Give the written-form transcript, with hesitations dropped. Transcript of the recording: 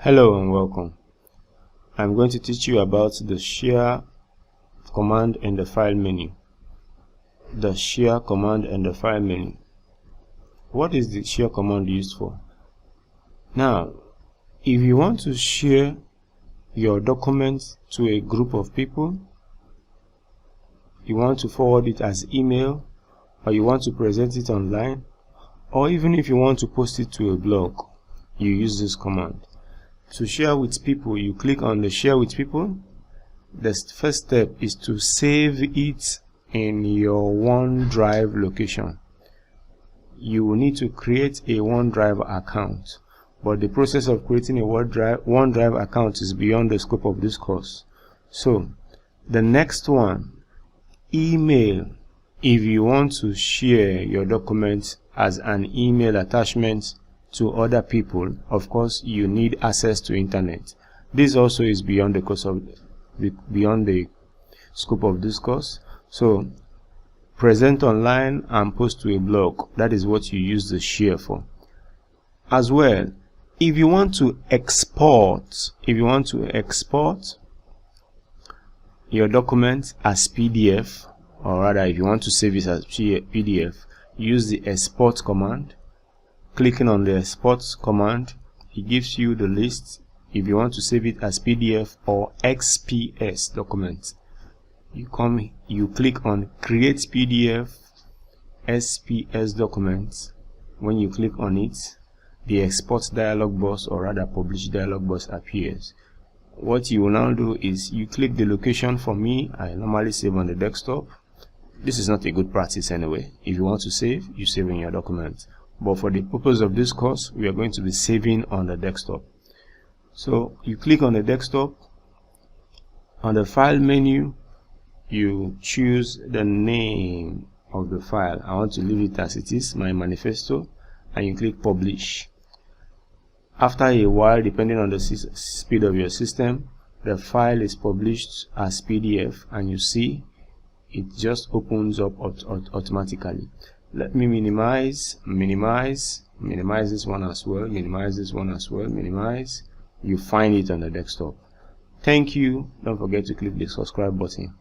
Hello and welcome. I'm going to teach you about the share command in the file menu. The share command in the file menu. What is the share command used for? Now, if you want to share your document to a group of people, you want to forward it as email, or you want to present it online, or even if you want to post it to a blog, you use this command. To share with people, you click on the share with people. The first step is to save it in your OneDrive location. You will need to create a OneDrive account, but the process of creating a OneDrive account is beyond the scope of this course. So the next one, email. If you want to share your documents as an email attachment to other people, of course you need access to internet. This also is beyond the scope of this course. So present online and post to a blog, that is what you use the share for. As well, if you want to export your document as PDF, or rather if you want to save it as PDF, use the export command. Clicking on the export command, it gives you the list. If you want to save it as PDF or XPS document, you click on create PDF SPS documents. When you click on it, the export dialog box, or rather publish dialog box, appears. What you will now do is you click the location. For me, I normally save on the desktop. This is not a good practice anyway. If you want to save, you save in your document. But for the purpose of this course, we are going to be saving on the desktop. So you click on the desktop. On the file menu, you choose the name of the file. I want to leave it as it is, my manifesto, and you click publish. After a while, depending on the speed of your system, the file is published as PDF, and you see it just opens up automatically. Let me minimize this one as well, minimize. You find it on the desktop. Thank you. Don't forget to click the subscribe button.